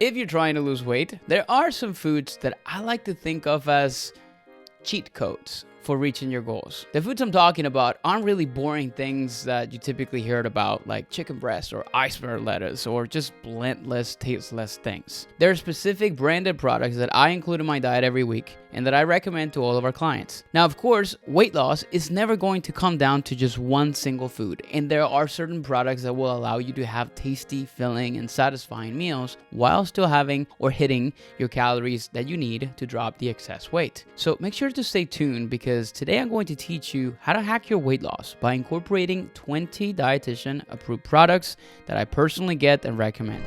If you're trying to lose weight, there are some foods that I like to think of as cheat codes for reaching your goals. The foods I'm talking about aren't really boring things that you typically heard about, like chicken breast or iceberg lettuce or just blandless, tasteless things. There are specific branded products that I include in my diet every week and that I recommend to all of our clients. Now, of course, weight loss is never going to come down to just one single food, and there are certain products that will allow you to have tasty, filling, and satisfying meals while still having or hitting your calories that you need to drop the excess weight. So make sure to stay tuned, because today I'm going to teach you how to hack your weight loss by incorporating 20 dietitian approved products that I personally get and recommend.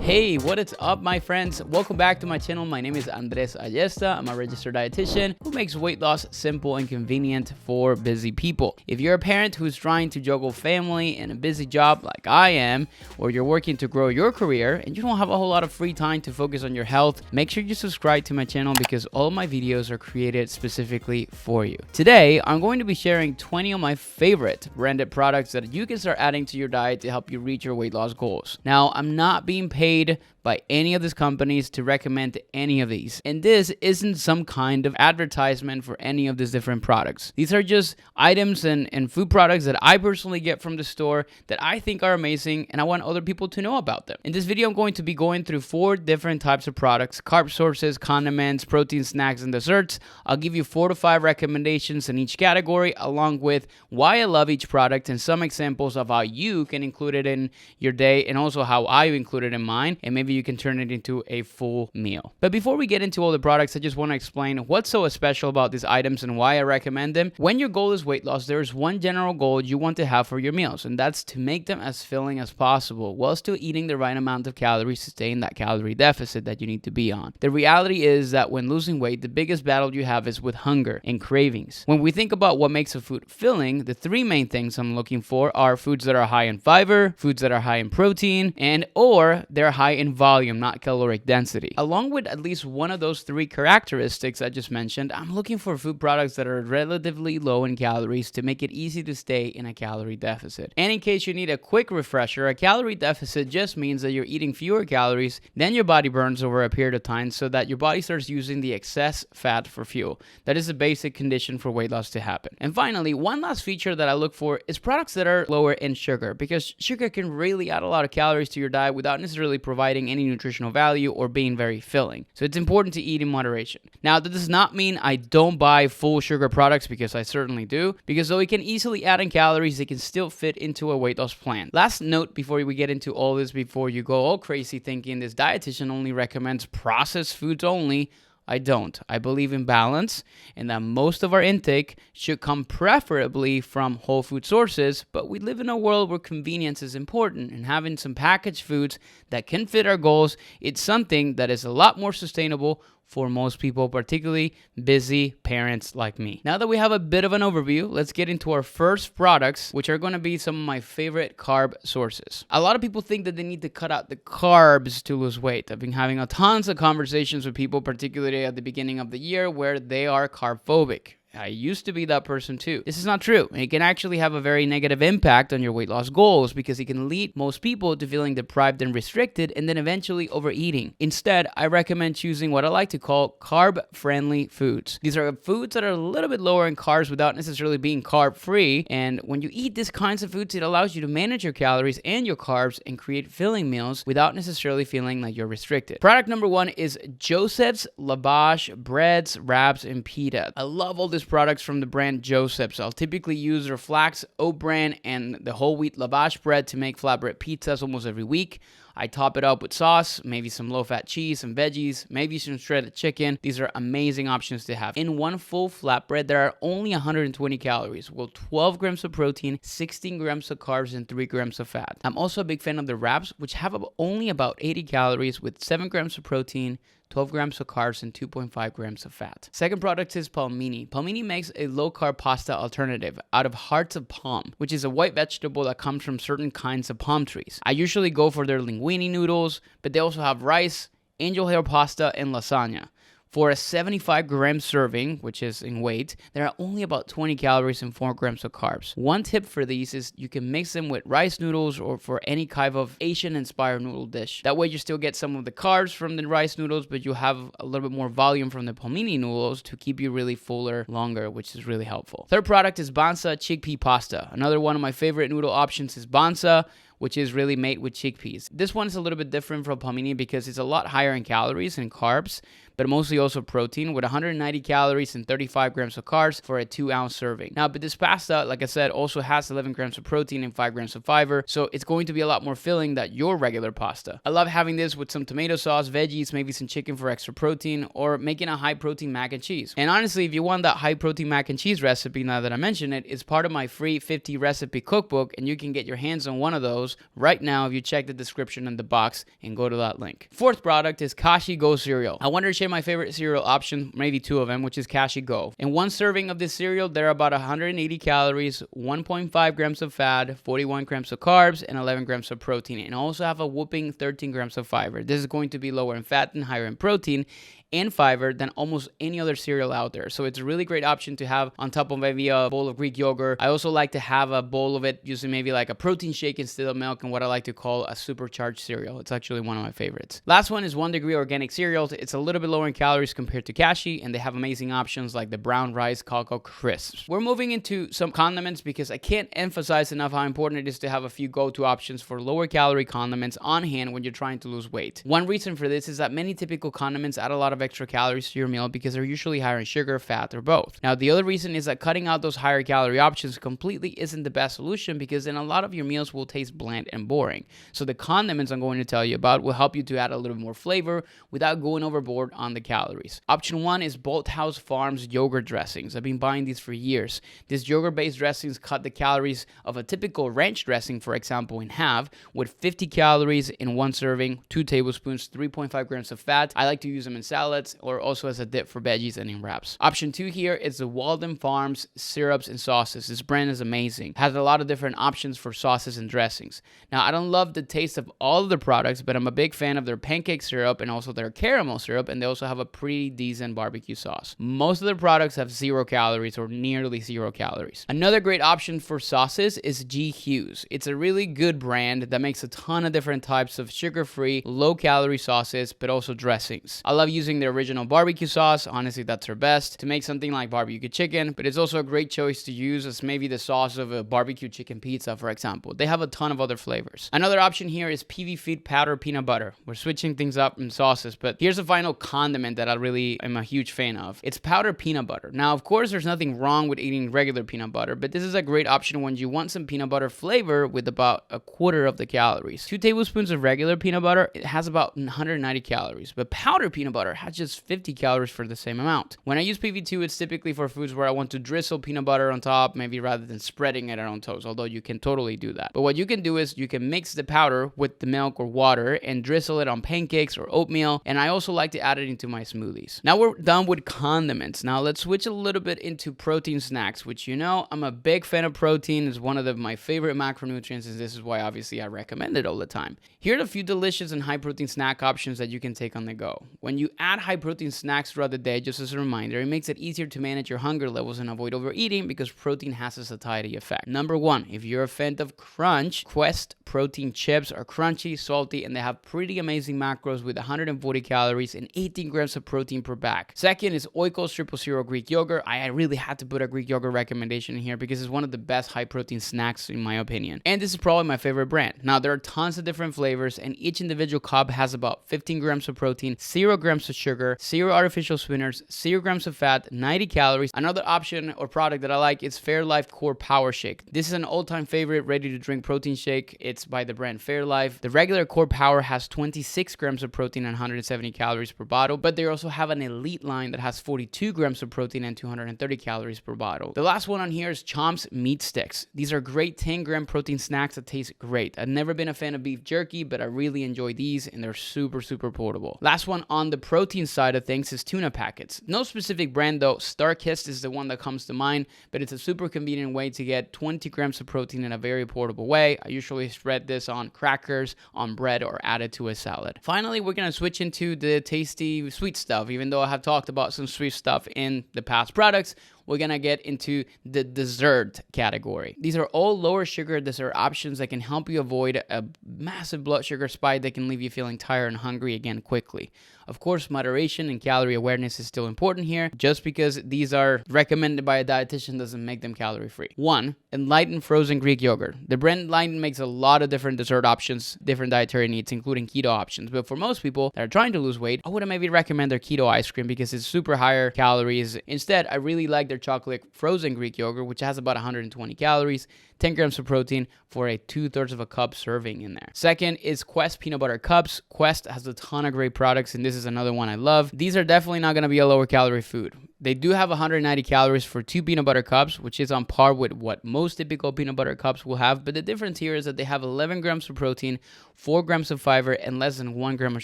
Hey, what is up, my friends? Welcome back to my channel. My name is Andres Ayesta. I'm a registered dietitian who makes weight loss simple and convenient for busy people. If you're a parent who's trying to juggle family and a busy job like I am, or you're working to grow your career and you don't have a whole lot of free time to focus on your health, make sure you subscribe to my channel, because all of my videos are created specifically for you. Today, I'm going to be sharing 20 of my favorite branded products that you can start adding to your diet to help you reach your weight loss goals. Now, I'm not being paid by any of these companies to recommend any of these, and this isn't some kind of advertisement for any of these different products. These are just items and food products that I personally get from the store that I think are amazing, and I want other people to know about them. In this video, I'm going to be going through 4 different types of products: carb sources, condiments, protein snacks, and desserts. I'll give you 4 to 5 recommendations in each category, along with why I love each product and some examples of how you can include it in your day, and also how I include it in mine, and maybe you can turn it into a full meal. But before we get into all the products, I just want to explain what's so special about these items and why I recommend them. When your goal is weight loss, there is one general goal you want to have for your meals, and that's to make them as filling as possible while still eating the right amount of calories to stay in that calorie deficit that you need to be on. The reality is that when losing weight, the biggest battle you have is with hunger and cravings. When we think about what makes a food filling, the 3 main things I'm looking for are foods that are high in fiber, foods that are high in protein, and or they're high in volume, not caloric density. Along with at least one of those 3 characteristics I just mentioned, I'm looking for food products that are relatively low in calories to make it easy to stay in a calorie deficit. And in case you need a quick refresher, a calorie deficit just means that you're eating fewer calories than your body burns over a period of time, so that your body starts using the excess fat for fuel. That is a basic condition for weight loss to happen. And finally, one last feature that I look for is products that are lower in sugar, because sugar can really add a lot of calories to your diet without necessarily providing any nutritional value or being very filling. So it's important to eat in moderation. Now, that does not mean I don't buy full sugar products, because I certainly do, because though it can easily add in calories, it can still fit into a weight loss plan. Last note before we get into all this, before you go all crazy thinking this dietitian only recommends processed foods only, I don't. I believe in balance, and that most of our intake should come preferably from whole food sources, but we live in a world where convenience is important, and having some packaged foods that can fit our goals, it's something that is a lot more sustainable for most people, particularly busy parents like me. Now that we have a bit of an overview, let's get into our first products, which are going to be some of my favorite carb sources. A lot of people think that they need to cut out the carbs to lose weight. I've been having tons of conversations with people, particularly at the beginning of the year, where they are carb phobic. I used to be that person too. This is not true. It can actually have a very negative impact on your weight loss goals, because it can lead most people to feeling deprived and restricted, and then eventually overeating. Instead, I recommend choosing what I like to call carb-friendly foods. These are foods that are a little bit lower in carbs without necessarily being carb-free, and when you eat these kinds of foods, it allows you to manage your calories and your carbs and create filling meals without necessarily feeling like you're restricted. Product number 1 is Joseph's Lavash breads, wraps, and pita. I love all this products from the brand Joseph's. I'll typically use their flax, oat bran, and the whole wheat lavash bread to make flatbread pizzas almost every week. I top it up with sauce, maybe some low-fat cheese, some veggies, maybe some shredded chicken. These are amazing options to have. In one full flatbread, there are only 120 calories, with 12 grams of protein, 16 grams of carbs, and 3 grams of fat. I'm also a big fan of the wraps, which have only about 80 calories, with 7 grams of protein, 12 grams of carbs, and 2.5 grams of fat. Second product is palmini. Palmini makes a low-carb pasta alternative out of hearts of palm, which is a white vegetable that comes from certain kinds of palm trees. I usually go for their linguine noodles, but they also have rice, angel hair pasta, and lasagna. For a 75-gram serving, which is in weight, there are only about 20 calories and 4 grams of carbs. One tip for these is you can mix them with rice noodles or for any kind of Asian-inspired noodle dish. That way you still get some of the carbs from the rice noodles, but you have a little bit more volume from the palmini noodles to keep you really fuller longer, which is really helpful. Third product is Bansa chickpea pasta. Another one of my favorite noodle options is Bansa, which is really made with chickpeas. This one is a little bit different from palmini because it's a lot higher in calories and carbs, but mostly also protein, with 190 calories and 35 grams of carbs for a 2-ounce serving. Now, but this pasta, like I said, also has 11 grams of protein and 5 grams of fiber, so it's going to be a lot more filling than your regular pasta. I love having this with some tomato sauce, veggies, maybe some chicken for extra protein, or making a high-protein mac and cheese. And honestly, if you want that high-protein mac and cheese recipe, now that I mention it, it's part of my free 50 recipe cookbook, and you can get your hands on one of those right now if you check the description in the box and go to that link. Fourth product is Kashi Go cereal. I wanted to share my favorite cereal option, maybe two of them, which is Kashi Go. In one serving of this cereal, there are about 180 calories, 1.5 grams of fat, 41 grams of carbs, and 11 grams of protein, and also have a whopping 13 grams of fiber. This is going to be lower in fat and higher in protein and fiber than almost any other cereal out there. So it's a really great option to have on top of maybe a bowl of Greek yogurt. I also like to have a bowl of it using maybe like a protein shake instead of milk, and what I like to call a supercharged cereal. It's actually one of my favorites. Last one is 1 Degree Organic cereals. It's a little bit lower in calories compared to Kashi, and they have amazing options like the brown rice cocoa crisps. We're moving into some condiments because I can't emphasize enough how important it is to have a few go-to options for lower calorie condiments on hand when you're trying to lose weight. One reason for this is that many typical condiments add a lot of extra calories to your meal because they're usually higher in sugar, fat, or both. Now, the other reason is that cutting out those higher calorie options completely isn't the best solution because then a lot of your meals will taste bland and boring. So the condiments I'm going to tell you about will help you to add a little more flavor without going overboard on the calories. Option 1 is Bolthouse Farms yogurt dressings. I've been buying these for years. These yogurt-based dressings cut the calories of a typical ranch dressing, for example, in half, with 50 calories in one serving, 2 tablespoons, 3.5 grams of fat. I like to use them in salads or also as a dip for veggies and in wraps. Option 2 here is the Walden Farms syrups and sauces. This brand is amazing. It has a lot of different options for sauces and dressings. Now, I don't love the taste of all of the products, but I'm a big fan of their pancake syrup and also their caramel syrup, and they also have a pretty decent barbecue sauce. Most of their products have 0 calories or nearly 0 calories. Another great option for sauces is G. Hughes. It's a really good brand that makes a ton of different types of sugar-free, low-calorie sauces, but also dressings. I love using the original barbecue sauce. Honestly, that's her best to make something like barbecue chicken, but it's also a great choice to use as maybe the sauce of a barbecue chicken pizza, for example. They have a ton of other flavors. Another option here is PV Feed powder peanut butter. We're switching things up in sauces, but here's a final condiment that I really am a huge fan of. It's powdered peanut butter. Now, of course, there's nothing wrong with eating regular peanut butter, but this is a great option when you want some peanut butter flavor with about a quarter of the calories. 2 tablespoons of regular peanut butter, it has about 190 calories, but powdered peanut butter has just 50 calories for the same amount. When I use PV2, it's typically for foods where I want to drizzle peanut butter on top, maybe rather than spreading it on toast, although you can totally do that. But what you can do is you can mix the powder with the milk or water and drizzle it on pancakes or oatmeal, and I also like to add it into my smoothies. Now we're done with condiments. Now let's switch a little bit into protein snacks, which you know I'm a big fan of protein. It's one of my favorite macronutrients, and this is why obviously I recommend it all the time. Here are a few delicious and high protein snack options that you can take on the go. When you add high protein snacks throughout the day, just as a reminder, it makes it easier to manage your hunger levels and avoid overeating because protein has a satiety effect. Number 1, if you're a fan of Crunch, Quest protein chips are crunchy, salty, and they have pretty amazing macros with 140 calories and 18 grams of protein per bag. Second is Oikos 000 Greek yogurt. I really had to put a Greek yogurt recommendation in here because it's one of the best high protein snacks in my opinion. And this is probably my favorite brand. Now there are tons of different flavors and each individual cup has about 15 grams of protein, 0 grams of sugar, 0 artificial sweeteners, 0 grams of fat, 90 calories. Another option or product that I like is Fairlife Core Power Shake. This is an all-time favorite ready-to-drink protein shake. It's by the brand Fairlife. The regular Core Power has 26 grams of protein and 170 calories per bottle, but they also have an elite line that has 42 grams of protein and 230 calories per bottle. The last one on here is Chomp's Meat Sticks. These are great 10-gram protein snacks that taste great. I've never been a fan of beef jerky, but I really enjoy these and they're super portable. Last one on the protein protein side of things is tuna packets. No specific brand though. Starkist is the one that comes to mind, but it's a super convenient way to get 20 grams of protein in a very portable way. I usually spread this on crackers, on bread, or add it to a salad. Finally, we're gonna switch into the tasty sweet stuff. Even though I have talked about some sweet stuff in the past products, we're gonna get into the dessert category. These are all lower sugar dessert options that can help you avoid a massive blood sugar spike that can leave you feeling tired and hungry again quickly. Of course, moderation and calorie awareness is still important here. Just because these are recommended by a dietitian doesn't make them calorie free. 1. Enlightened frozen Greek yogurt. The brand Enlightened makes a lot of different dessert options, different dietary needs, including keto options. But for most people that are trying to lose weight, I would maybe recommend their keto ice cream because it's super higher calories. Instead, I really like their chocolate frozen Greek yogurt, which has about 120 calories, 10 grams of protein for a 2/3 of a cup serving in there. Second is Quest peanut butter cups. Quest has a ton of great products, and this is another one I love. These are definitely not going to be a lower calorie food. They do have 190 calories for 2 peanut butter cups, which is on par with what most typical peanut butter cups will have. But the difference here is that they have 11 grams of protein, 4 grams of fiber, and less than 1 gram of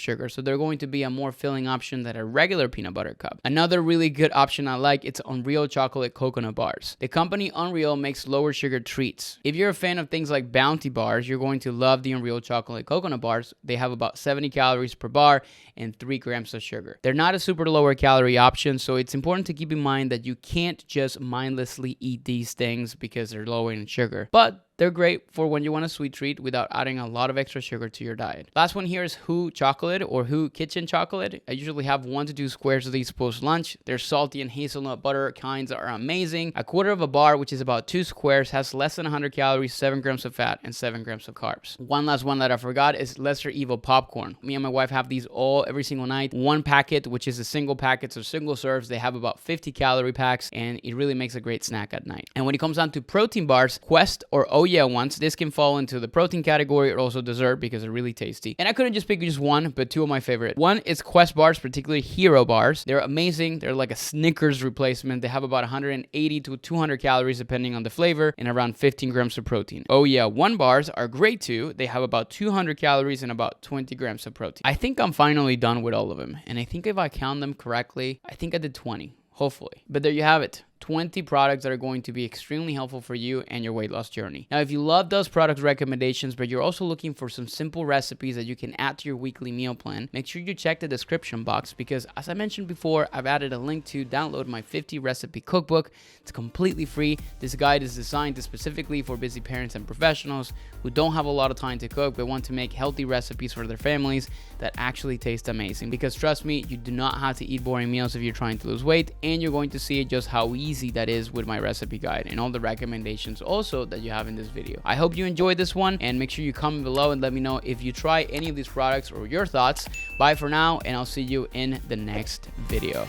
sugar. So they're going to be a more filling option than a regular peanut butter cup. Another really good option I like, it's Unreal chocolate coconut bars. The company Unreal makes lower sugar treats. If you're a fan of things like Bounty bars, you're going to love the Unreal chocolate coconut bars. They have about 70 calories per bar and 3 grams of sugar. They're not a super lower calorie option, so it's important to keep in mind that you can't just mindlessly eat these things because they're low in sugar. But they're great for when you want a sweet treat without adding a lot of extra sugar to your diet. Last one here is Who chocolate or Who kitchen chocolate. I usually have 1 to 2 squares of these post lunch. Their salty and hazelnut butter kinds are amazing. A quarter of a bar, which is about 2 squares, has less than 100 calories, 7 grams of fat, and 7 grams of carbs. One last one that I forgot is Lesser Evil popcorn. Me and my wife have these every single night. 1 packet, which is a single packet, so single serves. They have about 50 calorie packs, and it really makes a great snack at night. And when it comes down to protein bars, Quest or Yeah ones. This can fall into the protein category or also dessert because they're really tasty. And I couldn't just pick just one, but 2 of my favorite. One is Quest bars, particularly Hero bars. They're amazing. They're like a Snickers replacement. They have about 180 to 200 calories depending on the flavor and around 15 grams of protein. Yeah 1 bars are great too. They have about 200 calories and about 20 grams of protein. I think I'm finally done with all of them. And I think if I count them correctly, I think I did 20. Hopefully. But there you have it. 20 products that are going to be extremely helpful for you and your weight loss journey. Now, if you love those product recommendations, but you're also looking for some simple recipes that you can add to your weekly meal plan, make sure you check the description box because, as I mentioned before, I've added a link to download my 50 recipe cookbook. It's completely free. This guide is designed specifically for busy parents and professionals who don't have a lot of time to cook but want to make healthy recipes for their families that actually taste amazing. Because trust me, you do not have to eat boring meals if you're trying to lose weight, and you're going to see just how easy that is with my recipe guide and all the recommendations also that you have in this video. I hope you enjoyed this one, and make sure you comment below and let me know if you try any of these products or your thoughts. Bye for now, and I'll see you in the next video.